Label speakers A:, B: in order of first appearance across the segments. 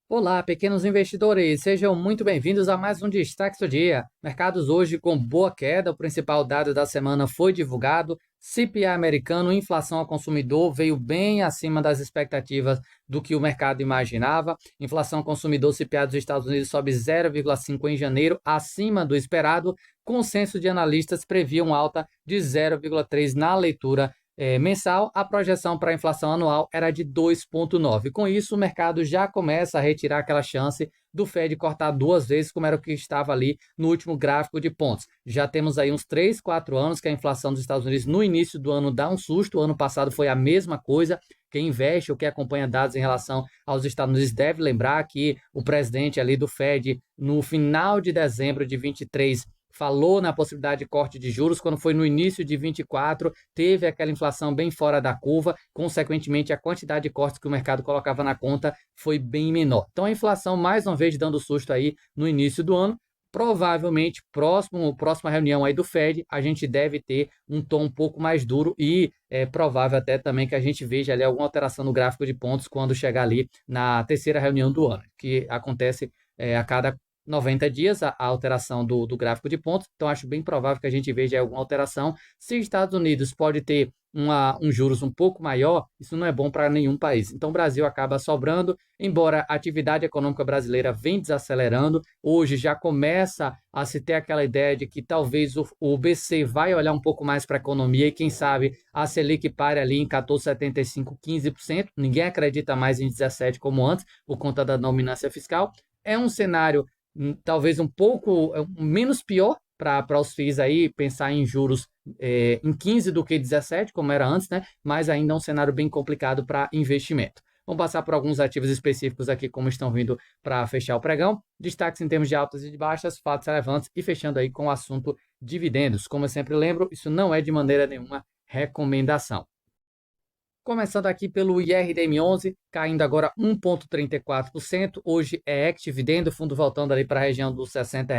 A: Olá, pequenos investidores, sejam muito bem-vindos a mais um Destaque do Dia. Mercados hoje com boa queda, o principal dado da semana foi divulgado. CPI americano, inflação ao consumidor, veio bem acima das expectativas do que o mercado imaginava. Inflação ao consumidor CPI dos Estados Unidos sobe 0,5 em janeiro, acima do esperado. Consenso de analistas previam alta de 0,3 na leitura mensal. A projeção para a inflação anual era de 2,9. Com isso, o mercado já começa a retirar aquela chance do Fed cortar duas vezes, como era o que estava ali no último gráfico de pontos. Já temos aí uns 3, 4 anos que a inflação dos Estados Unidos no início do ano dá um susto. O ano passado foi a mesma coisa. Quem investe ou quem acompanha dados em relação aos Estados Unidos deve lembrar que o presidente ali do Fed, no final de dezembro de 23, falou na possibilidade de corte de juros, quando foi no início de 24, teve aquela inflação bem fora da curva, consequentemente a quantidade de cortes que o mercado colocava na conta foi bem menor. Então a inflação mais uma vez dando susto aí no início do ano. Provavelmente, próxima reunião aí do Fed, a gente deve ter um tom um pouco mais duro e é provável até também que a gente veja ali alguma alteração no gráfico de pontos quando chegar ali na terceira reunião do ano, que acontece a cada 90 dias a alteração do gráfico de pontos. Então, acho bem provável que a gente veja alguma alteração. Se os Estados Unidos pode ter um juros um pouco maior, isso não é bom para nenhum país. Então, o Brasil acaba sobrando, embora a atividade econômica brasileira vem desacelerando. Hoje já começa a se ter aquela ideia de que talvez o BC vai olhar um pouco mais para a economia e, quem sabe, a Selic pare ali em 14,75, 15%. Ninguém acredita mais em 17% como antes, por conta da dominância fiscal. É um cenário talvez um pouco menos pior para os FIIs aí, pensar em juros em 15 do que 17, como era antes, né? Mas ainda é um cenário bem complicado para investimento. Vamos passar por alguns ativos específicos aqui, como estão vindo para fechar o pregão. Destaques em termos de altas e de baixas, fatos relevantes e fechando aí com o assunto dividendos. Como eu sempre lembro, isso não é de maneira nenhuma recomendação. Começando aqui pelo IRDM11, caindo agora 1,34%. Hoje é ex-dividendo, fundo voltando ali para a região dos R$ 60.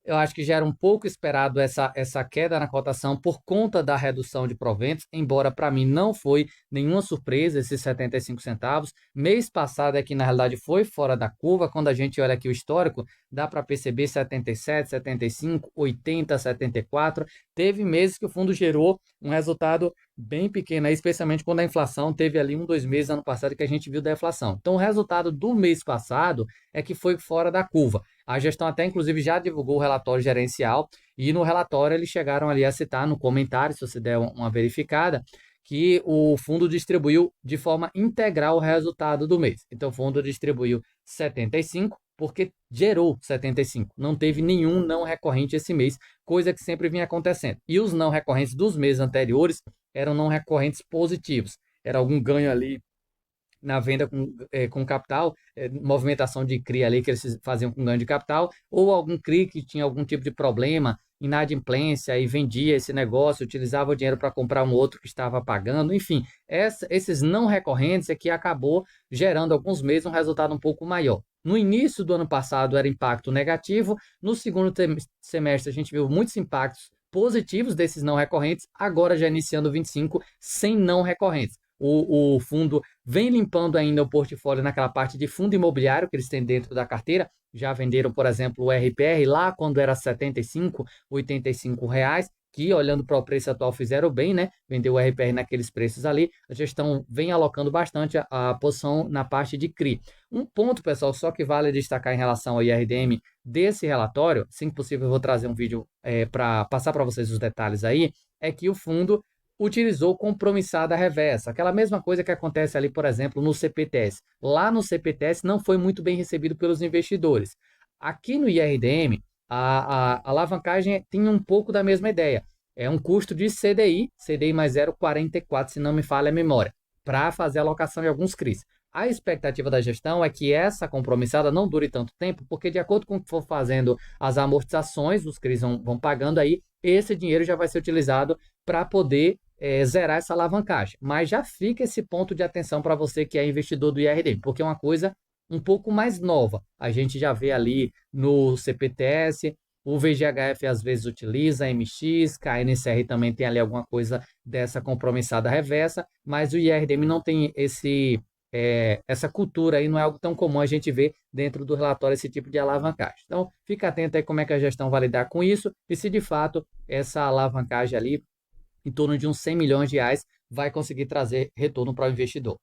A: Eu acho que já era um pouco esperado essa queda na cotação por conta da redução de proventos, embora para mim não foi nenhuma surpresa esses 75 centavos. Mês passado aqui na realidade foi fora da curva, quando a gente olha aqui o histórico, dá para perceber 77, 75, 80, 74. Teve meses que o fundo gerou um resultado bem pequena, especialmente quando a inflação teve ali 2 meses ano passado que a gente viu deflação. Então, o resultado do mês passado é que foi fora da curva. A gestão até, inclusive, já divulgou o relatório gerencial e no relatório eles chegaram ali a citar no comentário, se você der uma verificada, que o fundo distribuiu de forma integral o resultado do mês. Então, o fundo distribuiu 75 porque gerou 75. Não teve nenhum não recorrente esse mês, coisa que sempre vinha acontecendo. E os não recorrentes dos meses anteriores eram não recorrentes positivos. Era algum ganho ali na venda com capital, movimentação de CRI ali que eles faziam com ganho de capital, ou algum CRI que tinha algum tipo de problema, inadimplência, e vendia esse negócio, utilizava o dinheiro para comprar um outro que estava pagando, enfim, esses não recorrentes é que acabou gerando alguns meses um resultado um pouco maior. No início do ano passado era impacto negativo, no segundo semestre a gente viu muitos impactos positivos desses não recorrentes, agora já iniciando 25 sem não recorrentes. O fundo vem limpando ainda o portfólio naquela parte de fundo imobiliário que eles têm dentro da carteira. Já venderam, por exemplo, o RPR lá quando era R$ 75, R$ 85, que olhando para o preço atual fizeram bem, né? Vendeu o RPR naqueles preços ali. A gestão vem alocando bastante a posição na parte de CRI. Um ponto, pessoal, só que vale destacar em relação ao IRDM desse relatório, assim que possível eu vou trazer um vídeo para passar para vocês os detalhes aí, é que o fundo utilizou compromissada reversa, aquela mesma coisa que acontece ali, por exemplo, no CPTS. Lá no CPTS não foi muito bem recebido pelos investidores. Aqui no IRDM, a alavancagem tinha um pouco da mesma ideia. É um custo de CDI mais 0,44, se não me falha a memória, para fazer a alocação de alguns CRIs. A expectativa da gestão é que essa compromissada não dure tanto tempo, porque de acordo com o que for fazendo as amortizações, os CRIs vão pagando aí, esse dinheiro já vai ser utilizado para poder zerar essa alavancagem. Mas já fica esse ponto de atenção para você que é investidor do IRD, porque é uma coisa um pouco mais nova. A gente já vê ali no CPTS, o VGHF às vezes utiliza, a MX, KNCR também tem ali alguma coisa dessa compromissada reversa, mas o IRDM não tem essa cultura aí não é algo tão comum a gente ver dentro do relatório esse tipo de alavancagem. Então, fica atento aí como é que a gestão vai lidar com isso e se de fato essa alavancagem ali, em torno de uns 100 milhões de reais, vai conseguir trazer retorno para o investidor.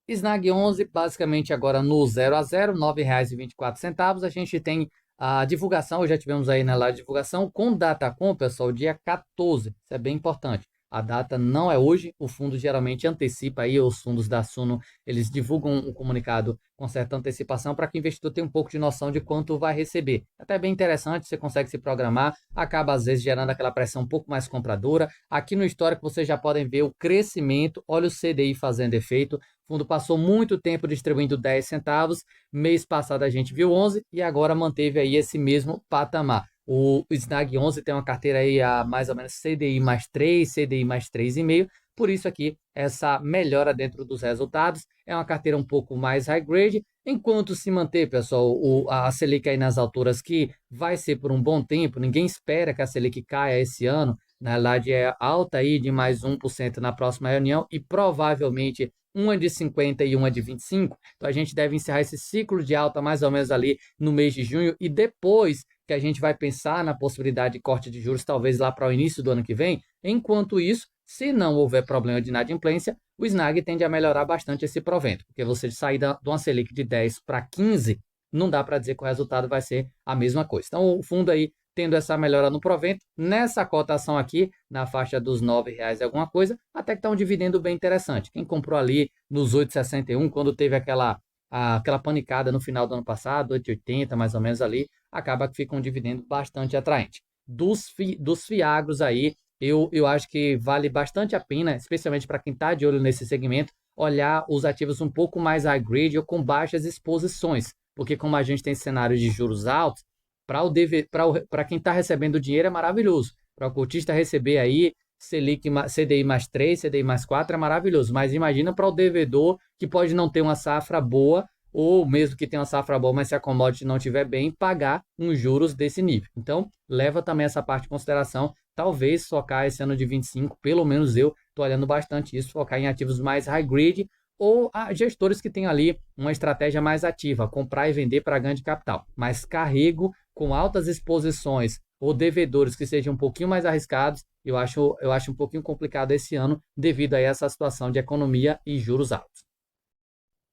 A: Snag 11, basicamente agora no 0 a 0, R$ 9,24. A gente tem a divulgação, já tivemos aí na live de divulgação, com Datacom, pessoal, dia 14. Isso é bem importante. A data não é hoje, o fundo geralmente antecipa aí, os fundos da Suno, eles divulgam um comunicado com certa antecipação para que o investidor tenha um pouco de noção de quanto vai receber. Até bem interessante, você consegue se programar, acaba às vezes gerando aquela pressão um pouco mais compradora. Aqui no histórico vocês já podem ver o crescimento, olha o CDI fazendo efeito. O fundo passou muito tempo distribuindo 10 centavos, mês passado a gente viu 11 e agora manteve aí esse mesmo patamar. O Snag 11 tem uma carteira aí a mais ou menos CDI mais 3, CDI mais 3,5, por isso aqui essa melhora dentro dos resultados. É uma carteira um pouco mais high grade, enquanto se manter, pessoal, a Selic aí nas alturas que vai ser por um bom tempo, ninguém espera que a Selic caia esse ano, na realidade é alta aí de mais 1% na próxima reunião e provavelmente uma de 50 e uma de 25. Então a gente deve encerrar esse ciclo de alta mais ou menos ali no mês de junho e depois que a gente vai pensar na possibilidade de corte de juros, talvez lá para o início do ano que vem. Enquanto isso, se não houver problema de inadimplência, o Snag tende a melhorar bastante esse provento, porque você sair de uma Selic de 10 para 15, não dá para dizer que o resultado vai ser a mesma coisa. Então o fundo aí tendo essa melhora no provento, nessa cotação aqui, na faixa dos R$ 9,00 e alguma coisa, até que está um dividendo bem interessante. Quem comprou ali nos 8,61, quando teve aquela panicada no final do ano passado, 8,80 mais ou menos ali, acaba que fica um dividendo bastante atraente. Dos fiagros aí, eu acho que vale bastante a pena, especialmente para quem está de olho nesse segmento, olhar os ativos um pouco mais high grade ou com baixas exposições, porque como a gente tem cenários de juros altos, para quem está recebendo dinheiro é maravilhoso. Para o cotista receber aí Selic, CDI mais 3, CDI mais 4 é maravilhoso. Mas imagina para o devedor que pode não ter uma safra boa, ou mesmo que tenha uma safra boa, mas se a commodity não estiver bem, pagar uns juros desse nível. Então, leva também essa parte em consideração. Talvez focar esse ano de 25, pelo menos eu estou olhando bastante isso, focar em ativos mais high grade, ou gestores que têm ali uma estratégia mais ativa, comprar e vender para ganho de capital. Mas carrego com altas exposições ou devedores que sejam um pouquinho mais arriscados, eu acho um pouquinho complicado esse ano devido a essa situação de economia e juros altos.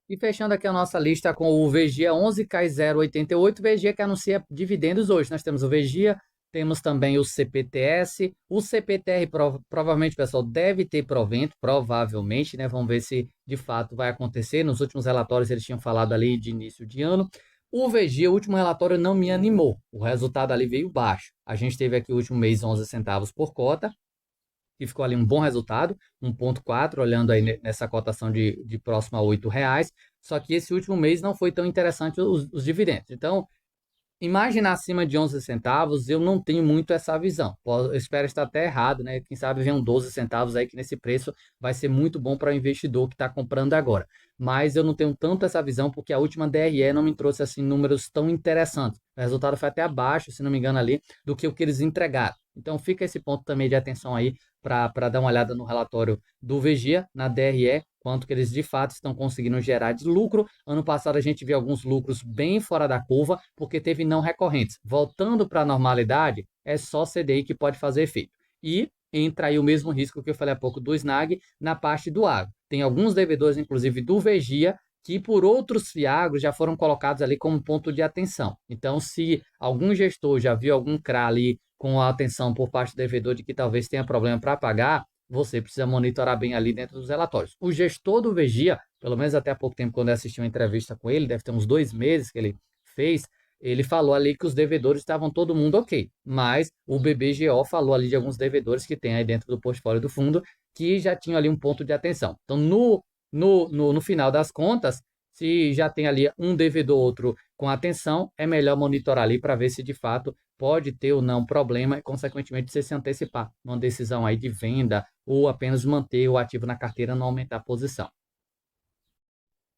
A: E fechando aqui a nossa lista com o VGIA 11K088, VGIA que anuncia dividendos hoje. Nós temos o VGIA, temos também o CPTS, o CPTR provavelmente, pessoal, deve ter provento, provavelmente, né? Vamos ver se de fato vai acontecer. Nos últimos relatórios eles tinham falado ali de início de ano. O VGIA, o último relatório não me animou, o resultado ali veio baixo. A gente teve aqui o último mês 11 centavos por cota, que ficou ali um bom resultado, 1,4, olhando aí nessa cotação de próximo a R$ 8. Só que esse último mês não foi tão interessante os dividendos. Então, imaginar acima de 11 centavos, eu não tenho muito essa visão. Eu espero estar até errado, né? Quem sabe vem um 12 centavos aí, que nesse preço vai ser muito bom para o investidor que está comprando agora. Mas eu não tenho tanto essa visão, porque a última DRE não me trouxe assim números tão interessantes. O resultado foi até abaixo, se não me engano, ali, do que o que eles entregaram. Então fica esse ponto também de atenção aí para dar uma olhada no relatório do VGIA, na DRE, quanto que eles de fato estão conseguindo gerar de lucro. Ano passado a gente viu alguns lucros bem fora da curva, porque teve não recorrentes. Voltando para a normalidade, é só CDI que pode fazer efeito. E entra aí o mesmo risco que eu falei há pouco do Snag na parte do agro. Tem alguns devedores, inclusive do VGIA, que por outros fiagros já foram colocados ali como ponto de atenção. Então, se algum gestor já viu algum CRA ali com a atenção por parte do devedor de que talvez tenha problema para pagar, você precisa monitorar bem ali dentro dos relatórios. O gestor do VGIA, pelo menos até há pouco tempo, quando eu assisti uma entrevista com ele, deve ter uns 2 meses que ele fez, ele falou ali que os devedores estavam todo mundo ok, mas o BBGO falou ali de alguns devedores que tem aí dentro do portfólio do fundo que já tinham ali um ponto de atenção. Então, no final das contas, se já tem ali um devedor ou outro com atenção, é melhor monitorar ali para ver se de fato pode ter ou não problema e, consequentemente, você se antecipar numa decisão aí de venda ou apenas manter o ativo na carteira, não aumentar a posição.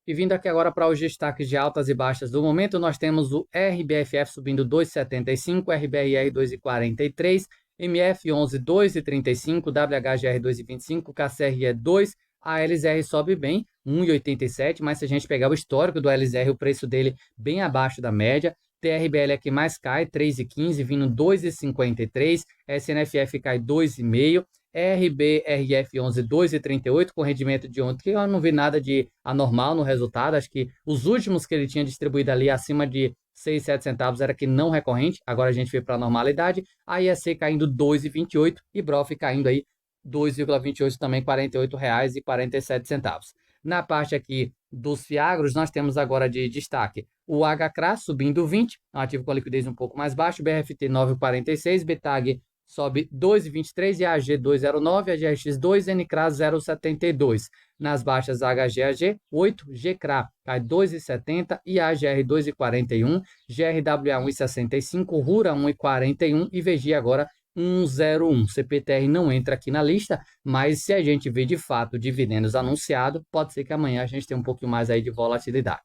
A: E vindo aqui agora para os destaques de altas e baixas do momento, nós temos o RBFF subindo 2,75, RBRR 2,43, MF11 2,35, WHGR 2,25, KCRE 2, a LZR sobe bem, 1,87, mas se a gente pegar o histórico do LZR, o preço dele bem abaixo da média. TRBL é que mais cai, 3,15, vindo 2,53, SNFF cai 2,5, RBRF11 2,38, com rendimento de ontem, que eu não vi nada de anormal no resultado, acho que os últimos que ele tinha distribuído ali acima de 6, 7 centavos era que não recorrente, agora a gente veio para a normalidade, a IEC caindo 2,28 e BROF caindo aí 2,28 também, R$ 48,47. Na parte aqui dos Fiagros, nós temos agora de destaque o HCRA subindo 20, um ativo com liquidez um pouco mais baixo, BRFT 9,46, BTAG sobe 2,23 e a AG 2,09, a GRX2, NCRA 0,72. Nas baixas, HGAG 8, GCRA cai 2,70 e AGR 2,41, GRWA 1,65, RURA 1,41 e VG agora 1,01. CPTR não entra aqui na lista, mas se a gente vê de fato dividendos anunciados, pode ser que amanhã a gente tenha um pouquinho mais aí de volatilidade.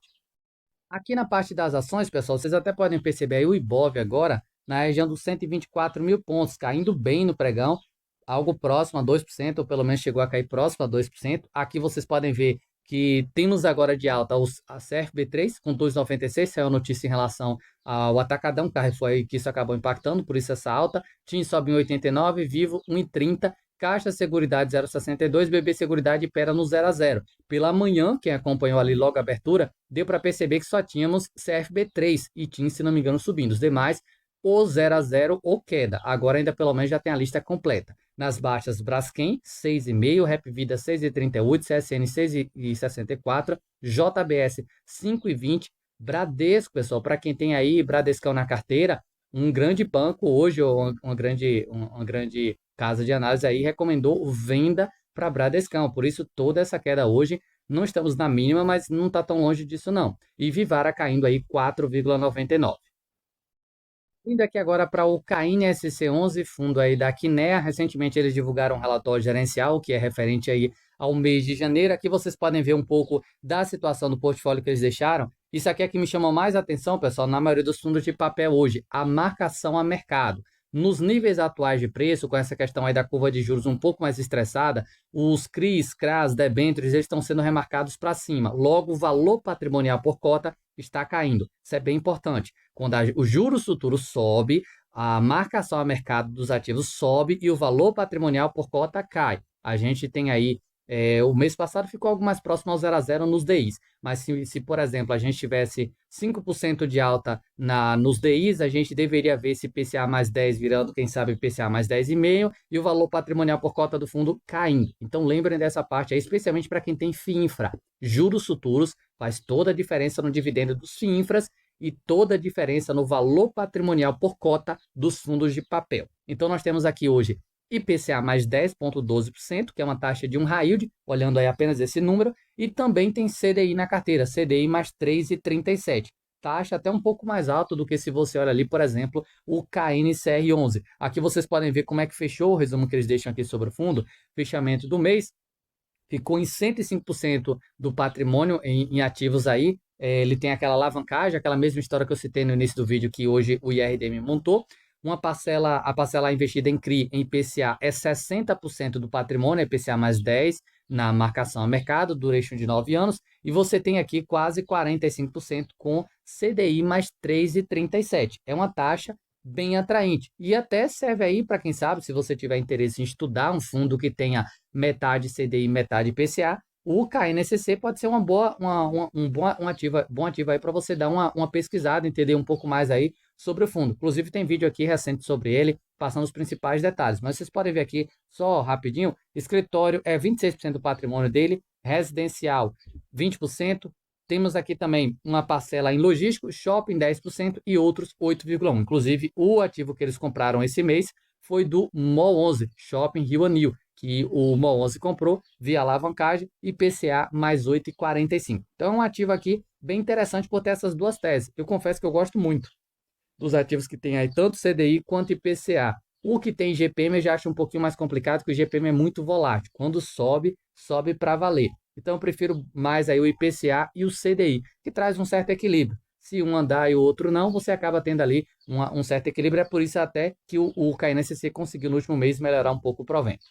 A: Aqui na parte das ações, pessoal, vocês até podem perceber aí o Ibov agora na região dos 124 mil pontos, caindo bem no pregão, algo próximo a 2%, ou pelo menos chegou a cair próximo a 2%. Aqui vocês podem ver que temos agora de alta a CFB3 com 2,96, saiu a notícia em relação ao Atacadão, Carrefour aí, que isso acabou impactando, por isso essa alta. TIM sobe em 89, Vivo 1,30, Caixa Seguridade 0,62, BB Seguridade Pera no 0 a 0. Pela manhã, quem acompanhou ali logo a abertura, deu para perceber que só tínhamos CFB3 e TIM, se não me engano, subindo. Os demais, ou 0 a 0 ou queda. Agora ainda pelo menos já tem a lista completa. Nas baixas, Braskem 6,5, Repvida 6,38, CSN 6,64, JBS 5,20, Bradesco, pessoal, para quem tem aí Bradescão na carteira, um grande banco hoje, ou uma grande casa de análise aí, recomendou venda para Bradescão. Por isso, toda essa queda hoje, não estamos na mínima, mas não está tão longe disso não. E Vivara caindo aí 4,99. Indo aqui agora para o CAIN SC11, fundo aí da Kinea. Recentemente eles divulgaram um relatório gerencial que é referente aí ao mês de janeiro. Aqui vocês podem ver um pouco da situação do portfólio que eles deixaram. Isso aqui é que me chama mais atenção, pessoal, na maioria dos fundos de papel hoje, a marcação a mercado. Nos níveis atuais de preço, com essa questão aí da curva de juros um pouco mais estressada, os CRIs, CRAs, debêntures, eles estão sendo remarcados para cima. Logo, o valor patrimonial por cota está caindo. Isso é bem importante. Quando o juros futuro sobe, a marcação a mercado dos ativos sobe e o valor patrimonial por cota cai. A gente tem aí, o mês passado ficou algo mais próximo ao 0 a 0 nos DIs, mas se, por exemplo, a gente tivesse 5% de alta nos DIs, a gente deveria ver esse IPCA mais 10 virando, quem sabe, IPCA mais 10,5 e o valor patrimonial por cota do fundo caindo. Então, lembrem dessa parte aí, especialmente para quem tem FIINFRA. Juros futuros faz toda a diferença no dividendo dos FIINFRAs e toda a diferença no valor patrimonial por cota dos fundos de papel. Então, nós temos aqui hoje IPCA mais 10,12%, que é uma taxa de um high yield, olhando aí apenas esse número, e também tem CDI na carteira, CDI mais 3,37%. Taxa até um pouco mais alta do que se você olha ali, por exemplo, o KNCR11. Aqui vocês podem ver como é que fechou o resumo que eles deixam aqui sobre o fundo, fechamento do mês, ficou em 105% do patrimônio em ativos aí. Ele tem aquela alavancagem, aquela mesma história que eu citei no início do vídeo que hoje o IRDM montou. A parcela investida em CRI, em IPCA, é 60% do patrimônio, IPCA mais 10 na marcação a mercado, duration de 9 anos, e você tem aqui quase 45% com CDI mais 3,37. É uma taxa bem atraente. E até serve aí para quem sabe, se você tiver interesse em estudar um fundo que tenha metade CDI, metade IPCA, o KNSC pode ser um bom ativo aí para você dar uma pesquisada, entender um pouco mais aí sobre o fundo. Inclusive tem vídeo aqui recente sobre ele, passando os principais detalhes. Mas vocês podem ver aqui, só rapidinho, escritório é 26% do patrimônio dele, residencial 20%, temos aqui também uma parcela em logístico, shopping 10% e outros 8,1%. Inclusive, o ativo que eles compraram esse mês foi do Mall 11, Shopping Rio Anil, que o Mall 11 comprou via alavancagem e PCA mais 8,45. Então, é um ativo aqui bem interessante por ter essas duas teses. Eu confesso que eu gosto muito dos ativos que tem aí, tanto CDI quanto IPCA. O que tem GPM eu já acho um pouquinho mais complicado, porque o GPM é muito volátil. Quando sobe, sobe para valer. Então eu prefiro mais aí o IPCA e o CDI, que traz um certo equilíbrio. Se um andar e o outro não, você acaba tendo ali um certo equilíbrio. É por isso até que o KNSC conseguiu no último mês melhorar um pouco o provento.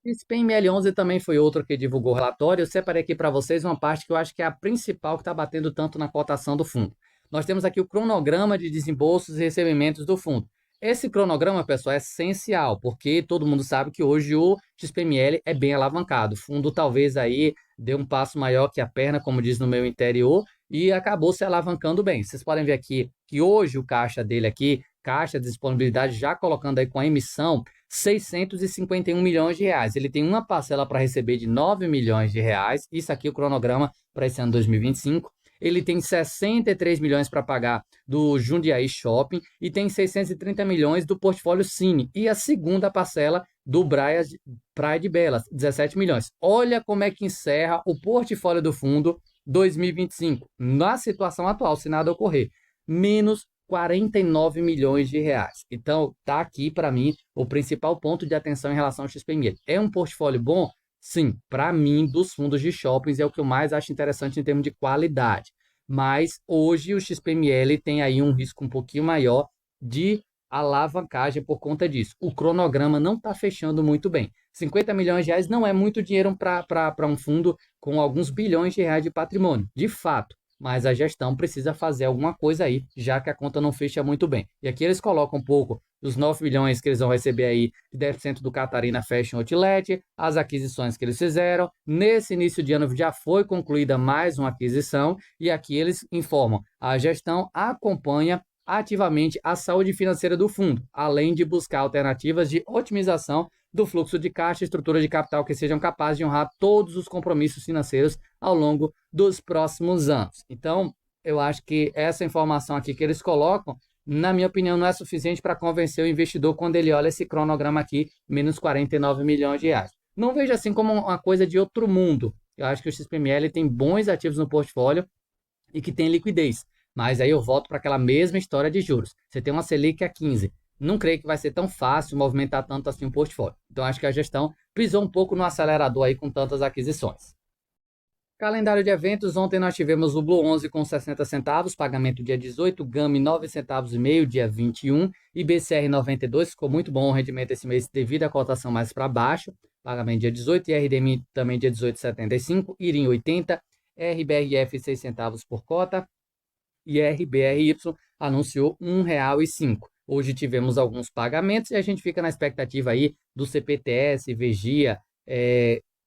A: SPML11 também foi outro que divulgou o relatório. Eu separei aqui para vocês uma parte que eu acho que é a principal que está batendo tanto na cotação do fundo. Nós temos aqui o cronograma de desembolsos e recebimentos do fundo. Esse cronograma, pessoal, é essencial, porque todo mundo sabe que hoje o XPML é bem alavancado. O fundo talvez aí deu um passo maior que a perna, como diz no meu interior, e acabou se alavancando bem. Vocês podem ver aqui que hoje o caixa dele aqui, caixa de disponibilidade, já colocando aí com a emissão, 651 milhões de reais. Ele tem uma parcela para receber de 9 milhões de reais. Isso aqui é o cronograma para esse ano 2025. Ele tem 63 milhões para pagar do Jundiaí Shopping e tem 630 milhões do portfólio Cine. E a segunda parcela do Praia de Belas, 17 milhões. Olha como é que encerra o portfólio do fundo 2025, na situação atual, se nada ocorrer. Menos 49 milhões de reais. Então, tá aqui para mim o principal ponto de atenção em relação ao XPML. É um portfólio bom? Sim, para mim, dos fundos de shoppings é o que eu mais acho interessante em termos de qualidade. Mas hoje o XPML tem aí um risco um pouquinho maior de alavancagem por conta disso. O cronograma não está fechando muito bem. 50 milhões de reais não é muito dinheiro para um fundo com alguns bilhões de reais de patrimônio, de fato. Mas a gestão precisa fazer alguma coisa aí, já que a conta não fecha muito bem. E aqui eles colocam um pouco dos 9 milhões que eles vão receber aí de 10% do Catarina Fashion Outlet, as aquisições que eles fizeram. Nesse início de ano já foi concluída mais uma aquisição e aqui eles informam: a gestão acompanha ativamente a saúde financeira do fundo, além de buscar alternativas de otimização do fluxo de caixa e estrutura de capital que sejam capazes de honrar todos os compromissos financeiros ao longo dos próximos anos. Então, eu acho que essa informação aqui que eles colocam, na minha opinião, não é suficiente para convencer o investidor quando ele olha esse cronograma aqui, menos 49 milhões de reais. Não vejo assim como uma coisa de outro mundo. Eu acho que o XPML tem bons ativos no portfólio e que tem liquidez. Mas aí eu volto para aquela mesma história de juros. Você tem uma Selic a 15. Não creio que vai ser tão fácil movimentar tanto assim o portfólio. Então, acho que a gestão pisou um pouco no acelerador aí com tantas aquisições. Calendário de eventos, ontem nós tivemos o Blue 11 com 60 centavos, pagamento dia 18, Gami 9 centavos e meio, dia 21, e BCR 92, ficou muito bom o rendimento esse mês devido à cotação mais para baixo, pagamento dia 18, e RDM também dia 18,75, IRIM 80, RBRF 6 centavos por cota, e RBRY anunciou R$ 1,05. Hoje tivemos alguns pagamentos e a gente fica na expectativa aí do CPTS, Vegia,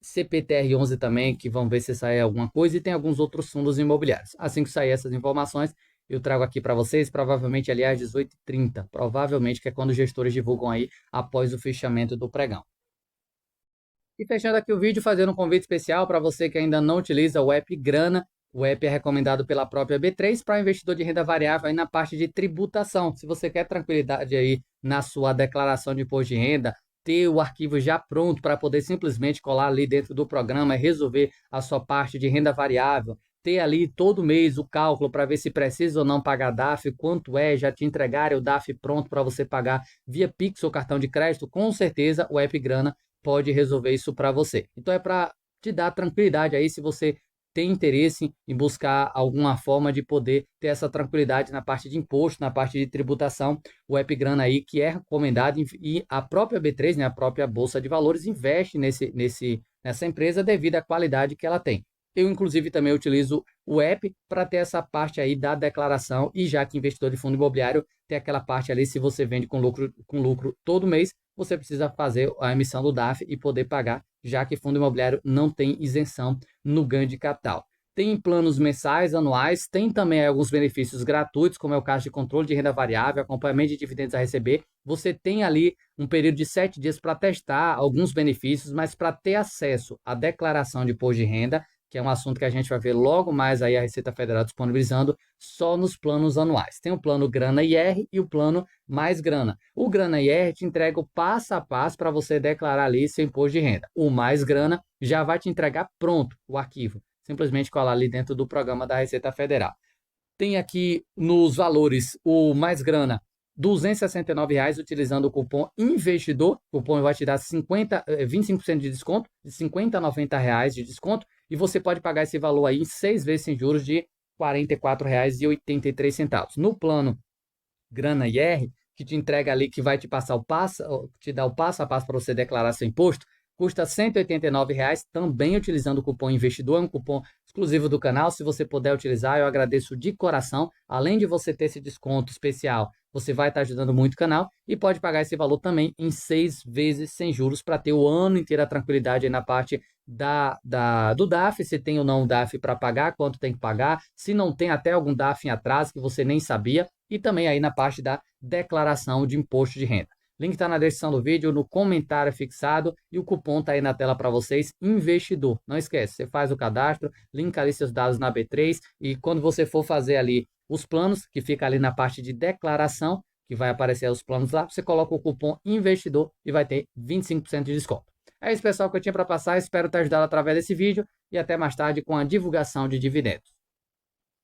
A: CPTR11 também, que vão ver se sai alguma coisa, e tem alguns outros fundos imobiliários. Assim que sair essas informações, eu trago aqui para vocês, provavelmente ali às 18h30, provavelmente que é quando os gestores divulgam aí após o fechamento do pregão. E fechando aqui o vídeo, fazendo um convite especial para você que ainda não utiliza o app Grana. O app é recomendado pela própria B3 para investidor de renda variável aí na parte de tributação. Se você quer tranquilidade aí na sua declaração de imposto de renda, ter o arquivo já pronto para poder simplesmente colar ali dentro do programa e resolver a sua parte de renda variável, ter ali todo mês o cálculo para ver se precisa ou não pagar DAF, quanto é, já te entregarem o DAF pronto para você pagar via Pix ou cartão de crédito, com certeza o app Grana pode resolver isso para você. Então é para te dar tranquilidade aí se você tem interesse em buscar alguma forma de poder ter essa tranquilidade na parte de imposto, na parte de tributação, o App Grana aí que é recomendado e a própria B3, né, a própria Bolsa de Valores investe nessa empresa devido à qualidade que ela tem. Eu, inclusive, também utilizo o app para ter essa parte aí da declaração e já que investidor de fundo imobiliário tem aquela parte ali, se você vende com lucro todo mês, você precisa fazer a emissão do DAF e poder pagar, já que fundo imobiliário não tem isenção no ganho de capital. Tem planos mensais, anuais, tem também alguns benefícios gratuitos, como é o caso de controle de renda variável, acompanhamento de dividendos a receber. Você tem ali um período de 7 dias para testar alguns benefícios, mas para ter acesso à declaração de imposto de renda, que é um assunto que a gente vai ver logo mais aí a Receita Federal disponibilizando só nos planos anuais. Tem o plano Grana IR e o plano Mais Grana. O Grana IR te entrega o passo a passo para você declarar ali seu imposto de renda. O Mais Grana já vai te entregar pronto o arquivo. Simplesmente colar ali dentro do programa da Receita Federal. Tem aqui nos valores o Mais Grana, R$ 269 utilizando o cupom investidor. O cupom vai te dar 25% de desconto, de 50 a 90 reais de desconto. E você pode pagar esse valor aí em 6 vezes sem juros de R$ 44,83. No plano Grana IR, que te entrega ali, que vai te passar te dar o passo a passo para você declarar seu imposto, custa R$ 189, também utilizando o cupom investidor, é um cupom exclusivo do canal. Se você puder utilizar, eu agradeço de coração. Além de você ter esse desconto especial, você vai estar ajudando muito o canal e pode pagar esse valor também em 6 vezes sem juros para ter o ano inteiro a tranquilidade aí na parte do DAF, se tem ou não o DAF para pagar, quanto tem que pagar, se não tem até algum DAF em atraso que você nem sabia, e também aí na parte da declaração de imposto de renda. Link está na descrição do vídeo, no comentário fixado, e o cupom está aí na tela para vocês, investidor. Não esquece, você faz o cadastro, linka ali seus dados na B3, e quando você for fazer ali os planos, que fica ali na parte de declaração, que vai aparecer os planos lá, você coloca o cupom investidor e vai ter 25% de desconto. É isso, pessoal, que eu tinha para passar. Espero ter ajudado através desse vídeo e até mais tarde com a divulgação de dividendos.